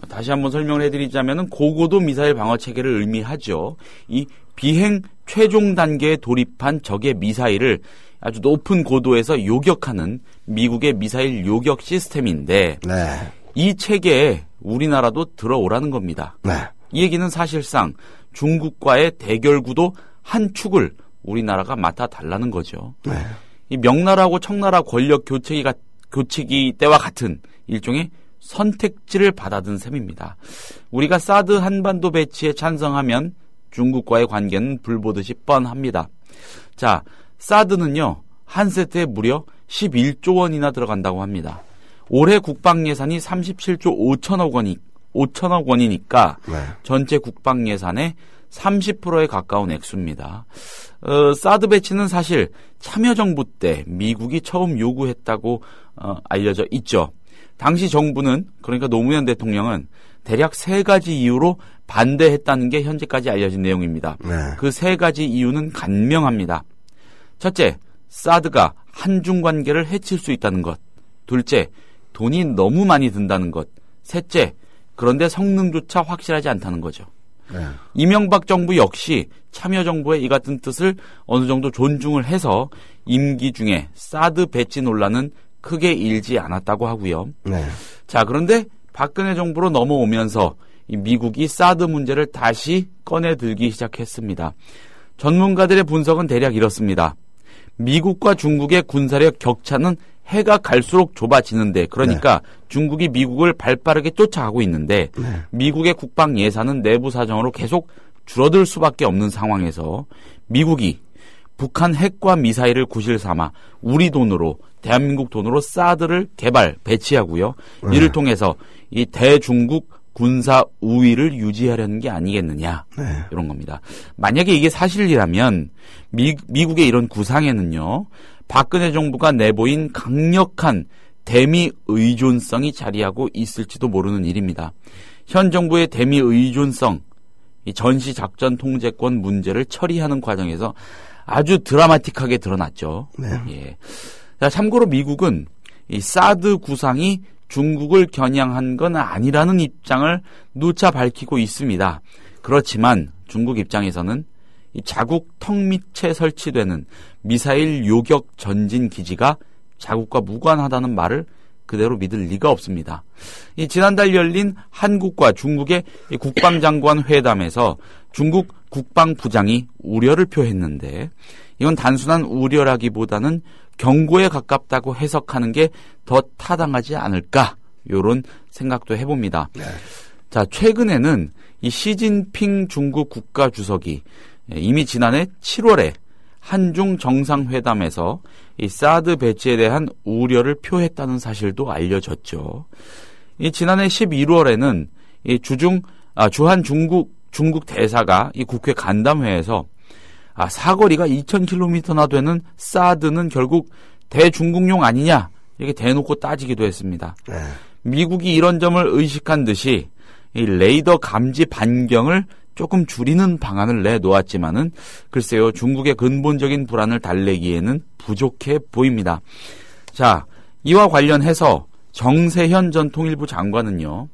다시 한번 설명을 해드리자면 고고도 미사일 방어 체계를 의미하죠. 이 비행 최종 단계에 돌입한 적의 미사일을 아주 높은 고도에서 요격하는 미국의 미사일 요격 시스템인데 이 체계에 우리나라도 들어오라는 겁니다. 이 얘기는 사실상 중국과의 대결 구도 한 축을 우리나라가 맡아달라는 거죠. 이 명나라하고 청나라 권력 교체기 때와 같은 일종의 선택지를 받아든 셈입니다. 우리가 사드 한반도 배치에 찬성하면 중국과의 관계는 불보듯이 뻔합니다. 자, 사드는요, 한 세트에 무려 11조 원이나 들어간다고 합니다. 올해 국방 예산이 37조 5천억 원이니까 전체 국방 예산의 30%에 가까운 액수입니다. 사드 배치는 사실 참여정부 때 미국이 처음 요구했다고 알려져 있죠. 당시 정부는, 그러니까 노무현 대통령은 대략 3가지 이유로 반대했다는 게 현재까지 알려진 내용입니다. 그 3가지 이유는 간명합니다. 첫째, 사드가 한중 관계를 해칠 수 있다는 것. 둘째, 돈이 너무 많이 든다는 것. 셋째, 그런데 성능조차 확실하지 않다는 거죠. 이명박 정부 역시 참여정부의 이 같은 뜻을 어느 정도 존중을 해서 임기 중에 사드 배치 논란은 크게 일지 않았다고 하고요. 자, 그런데 박근혜 정부로 넘어오면서 이 미국이 사드 문제를 다시 꺼내들기 시작했습니다. 전문가들의 분석은 대략 이렇습니다. 미국과 중국의 군사력 격차는 해가 갈수록 좁아지는데, 그러니까 중국이 미국을 발빠르게 쫓아가고 있는데 미국의 국방 예산은 내부 사정으로 계속 줄어들 수밖에 없는 상황에서 미국이 북한 핵과 미사일을 구실 삼아 우리 돈으로, 대한민국 돈으로 사드를 개발, 배치하고요. 이를 통해서 이 대중국 군사 우위를 유지하려는 게 아니겠느냐, 이런 겁니다. 만약에 이게 사실이라면 미국의 이런 구상에는요, 박근혜 정부가 내보인 강력한 대미 의존성이 자리하고 있을지도 모르는 일입니다. 현 정부의 대미 의존성, 이 전시 작전 통제권 문제를 처리하는 과정에서 아주 드라마틱하게 드러났죠. 예. 자, 참고로 미국은 이 사드 구상이 중국을 겨냥한 건 아니라는 입장을 누차 밝히고 있습니다. 그렇지만 중국 입장에서는 이 자국 턱 밑에 설치되는 미사일 요격 전진 기지가 자국과 무관하다는 말을 그대로 믿을 리가 없습니다. 이 지난달 열린 한국과 중국의 이 국방장관 회담에서 중국 국방부장이 우려를 표했는데 이건 단순한 우려라기보다는 경고에 가깝다고 해석하는 게 더 타당하지 않을까 이런 생각도 해봅니다. 네. 자, 최근에는 이 시진핑 중국 국가주석이 이미 지난해 7월에 한중 정상회담에서 이 사드 배치에 대한 우려를 표했다는 사실도 알려졌죠. 이 지난해 11월에는 이 주한 중국 대사가 이 국회 간담회에서 사거리가 2,000km나 되는 사드는 결국 대중국용 아니냐 이렇게 대놓고 따지기도 했습니다. 네. 미국이 이런 점을 의식한 듯이 이 레이더 감지 반경을 조금 줄이는 방안을 내놓았지만은 글쎄요, 중국의 근본적인 불안을 달래기에는 부족해 보입니다. 자, 이와 관련해서 정세현 전 통일부 장관은요,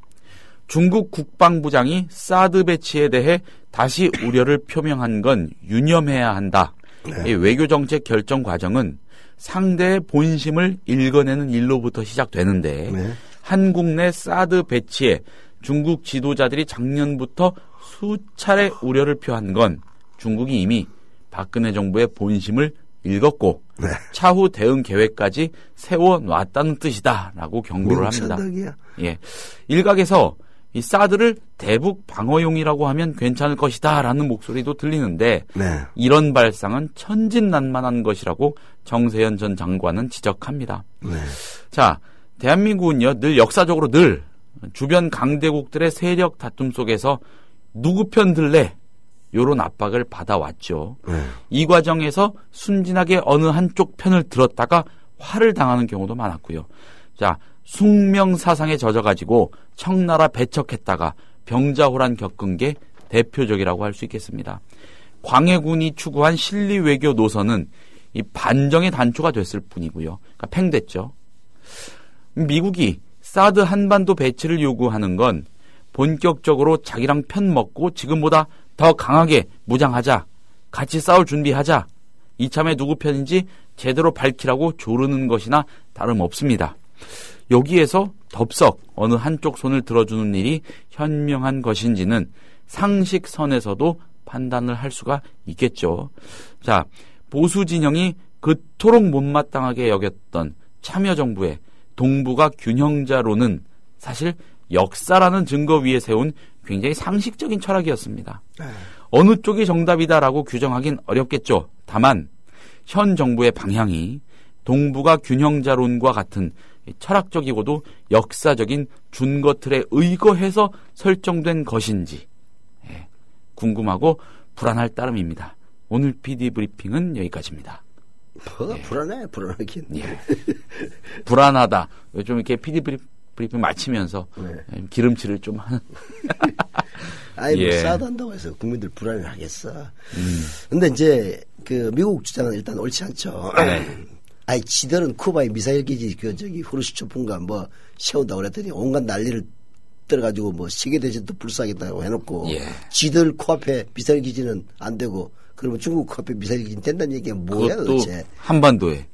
중국 국방부장이 사드 배치에 대해 다시 우려를 표명한 건 유념해야 한다. 이 외교정책 결정 과정은 상대의 본심을 읽어내는 일로부터 시작되는데 한국 내 사드 배치에 중국 지도자들이 작년부터 수차례 우려를 표한 건 중국이 이미 박근혜 정부의 본심을 읽었고 차후 대응 계획까지 세워놨다는 뜻이다라고 경고를 합니다. 예, 일각에서 이 사드를 대북 방어용이라고 하면 괜찮을 것이다라는 목소리도 들리는데 이런 발상은 천진난만한 것이라고 정세현 전 장관은 지적합니다. 자, 대한민국은요 늘 역사적으로 늘 주변 강대국들의 세력 다툼 속에서 누구 편 들래? 요런 압박을 받아왔죠. 이 과정에서 순진하게 어느 한쪽 편을 들었다가 화를 당하는 경우도 많았고요. 자, 숙명사상에 젖어가지고 청나라 배척했다가 병자호란 겪은 게 대표적이라고 할 수 있겠습니다. 광해군이 추구한 실리외교 노선은 이 반정의 단초가 됐을 뿐이고요. 그러니까 팽됐죠. 미국이 사드 한반도 배치를 요구하는 건 본격적으로 자기랑 편 먹고 지금보다 더 강하게 무장하자, 같이 싸울 준비하자, 이참에 누구 편인지 제대로 밝히라고 조르는 것이나 다름없습니다. 여기에서 덥석 어느 한쪽 손을 들어주는 일이 현명한 것인지는 상식선에서도 판단을 할 수가 있겠죠. 자, 보수 진영이 그토록 못마땅하게 여겼던 참여정부의 동북아 균형자론은 사실 역사라는 증거 위에 세운 굉장히 상식적인 철학이었습니다. 어느 쪽이 정답이다라고 규정하긴 어렵겠죠. 다만 현 정부의 방향이 동북아 균형자론과 같은 철학적이고도 역사적인 준거틀에 의거해서 설정된 것인지 궁금하고 불안할 따름입니다. 오늘 PD 브리핑은 여기까지입니다. 불안하긴. 예. 불안하다. 좀 이렇게 PD 브리핑 마치면서 기름칠을 좀 하는. 아니, 뭐 사드 한다고 해서 국민들 불안을 하겠어. 근데 이제 그 미국 주장은 일단 옳지 않죠. 아니, 지들은 쿠바의 미사일 기지 후르시초프인가 뭐 세운다고 그랬더니 온갖 난리를 떨어가지고 뭐 세계대전도 불사하겠다고 해놓고 지들 코앞에 미사일 기지는 안 되고 그러면 중국 코앞에 미사일 기지는 된다는 얘기가 뭐야 도대체. 한반도에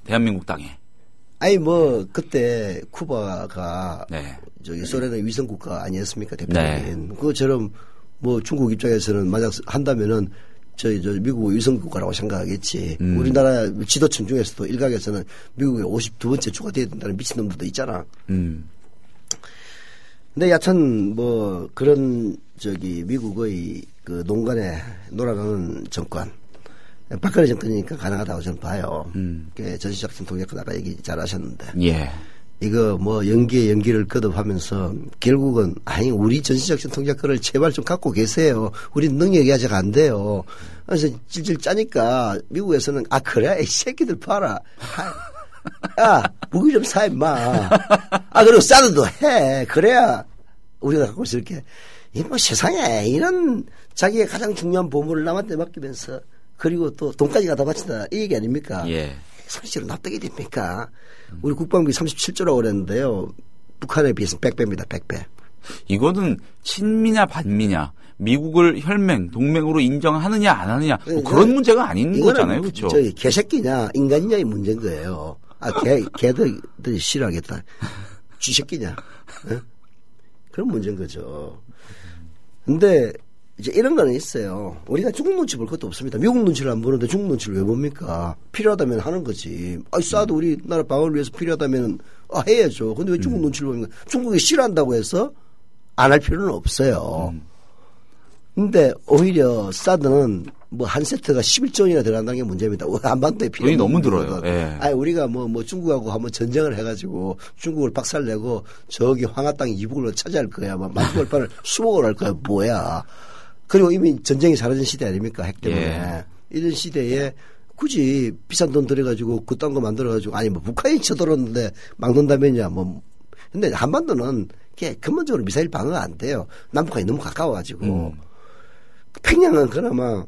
대한민국 땅에. 아니 뭐 그때 쿠바가 저기 소련의 위성 국가 아니었습니까 대표적인. 그것처럼 뭐 중국 입장에서는 만약 한다면은 저 미국 위성 국가라고 생각하겠지. 우리나라 지도층 중에서도 일각에서는 미국의 52번째 주가 돼야 된다는 미친놈들도 있잖아. 근데 여튼 뭐 그런 미국의 그 농간에 놀아가는 정권, 박근혜 정권이니까 가능하다고 저는 봐요. 전시작전 통역도 아까 얘기 잘 하셨는데. 이거 뭐 연기를 거듭하면서 결국은 아니 우리 전시작전 통역권을 제발 좀 갖고 계세요. 우리 능력이 아직 안 돼요. 그래서 질질 짜니까 미국에서는 그래 이 새끼들 봐라. 야 무기 좀 사 임마. 그리고 사드도 해. 그래야 우리가 갖고 있을게. 이 뭐 세상에 이런 자기의 가장 중요한 보물을 남한테 맡기면서 그리고 또 돈까지 갖다 바친다 이 얘기 아닙니까? 사실은 납득이 됩니까? 우리 국방비 37조라고 그랬는데요. 북한에 비해서 100배입니다. 100배. 이거는 친미냐 반미냐, 미국을 혈맹, 동맹으로 인정하느냐 안 하느냐 뭐 그런 문제가 아닌 거잖아요. 그렇죠? 개새끼냐 인간이냐의 문제인 거예요. 걔들이 싫어하겠다. 쥐새끼냐. 네? 그런 문제인 거죠. 근데 이제 이런 거는 있어요. 우리가 중국 눈치 볼 것도 없습니다. 미국 눈치를 안 보는데 중국 눈치를 왜 봅니까? 필요하다면 하는 거지. 사도 우리나라 방어를 위해서 필요하다면 해야죠. 근데 왜 중국 눈치를 봅니까? 중국이 싫어한다고 해서 안 할 필요는 없어요. 근데 오히려 사드는 뭐 한 세트가 11조 원이나 들어간다는 게 문제입니다. 한반도에 돈이 너무 들어요. 예. 아니 우리가 뭐 중국하고 한번 전쟁을 해가지고 중국을 박살내고 저기 황하 땅 이북을 차지할 거야. 막 만주벌판을 수복을 할 거야. 뭐야. 그리고 이미 전쟁이 사라진 시대 아닙니까? 핵 때문에. 예. 이런 시대에 굳이 비싼 돈 들여가지고 그딴 거 만들어가지고 아니 뭐 북한이 쳐들었는데 막는다면야 뭐. 근데 한반도는 근본적으로 미사일 방어가 안 돼요. 남북한이 너무 가까워가지고. 평양은 그나마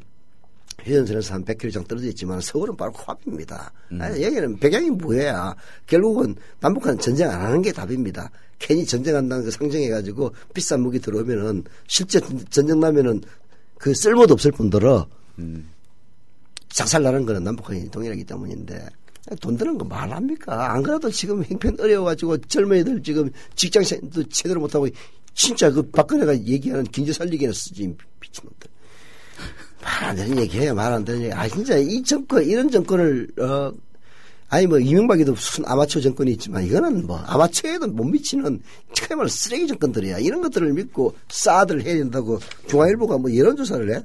휴전선에서 한 100km 이상 떨어져 있지만 서울은 바로 코앞입니다. 여기는 배경이 뭐야. 결국은 남북한은 전쟁 안 하는 게 답입니다. 괜히 전쟁한다는 거 상정해가지고 비싼 무기 들어오면은 실제 전쟁 나면은 그 쓸모도 없을 뿐더러 작살나는 거는 남북한이 동일하기 때문인데 돈 드는 거 말합니까? 안 그래도 지금 형편 어려워가지고 젊은이들 지금 직장도 제대로 못하고 진짜 그 박근혜가 얘기하는 경제 살리기나 쓰지 미친놈들. 말 안 되는 얘기해요. 말 안 되는 얘기. 진짜 이 정권, 이런 정권을, 아니 뭐 이명박이도 무슨 아마추어 정권이 있지만 이거는 뭐 아마추어에도 못 미치는 정말 쓰레기 정권들이야. 이런 것들을 믿고 사드를 해야 된다고 중앙일보가 뭐 여론조사를 해?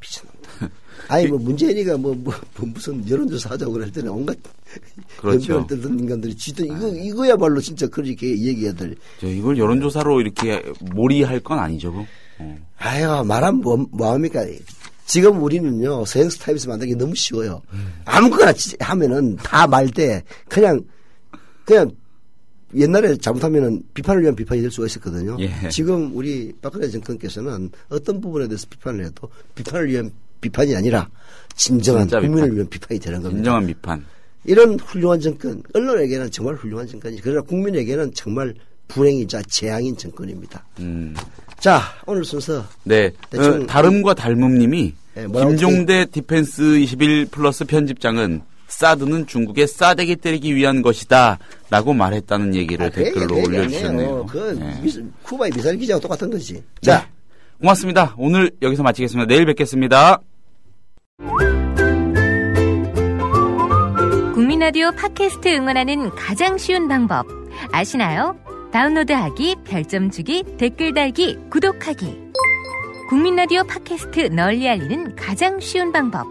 미친놈들. 아니 뭐 문재인이가 뭐 무슨 여론조사 하자고 그럴 때는 온갖 그렇죠. 연병을 들던 인간들이 쥐든 이거야말로 진짜 그렇게 얘기해야 될. 이걸 여론조사로 이렇게 몰이할 건 아니죠. 아유 말하면 뭐합니까? 지금 우리는요 서영석 타임스 만들기 너무 쉬워요. 아무거나 하면은 다 말대 그냥 옛날에 잘못하면은 비판을 위한 비판이 될 수가 있었거든요. 예. 지금 우리 박근혜 정권께서는 어떤 부분에 대해서 비판을 해도 비판을 위한 비판이 아니라 진정한 국민을 위한 비판이 되는 겁니다. 진정한 비판. 이런 훌륭한 정권, 언론에게는 정말 훌륭한 정권이지. 그러나 국민에게는 정말 불행이자 재앙인 정권입니다. 자, 오늘 순서. 네. 다름과 닮음님이 네, 김종대 디펜스 21 플러스 편집장은 사드는 중국의 싸대기 때리기 위한 것이다 라고 말했다는 얘기를 댓글로 올려주셨네요. 쿠바의 미사일 기자와 똑같은 거지. 네. 자. 고맙습니다. 오늘 여기서 마치겠습니다. 내일 뵙겠습니다. 국민라디오 팟캐스트 응원하는 가장 쉬운 방법 아시나요? 다운로드하기, 별점 주기, 댓글 달기, 구독하기. 국민라디오 팟캐스트 널리 알리는 가장 쉬운 방법.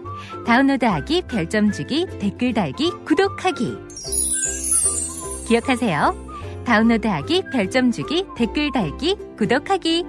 다운로드하기, 별점 주기, 댓글 달기, 구독하기. 기억하세요. 다운로드하기, 별점 주기, 댓글 달기, 구독하기.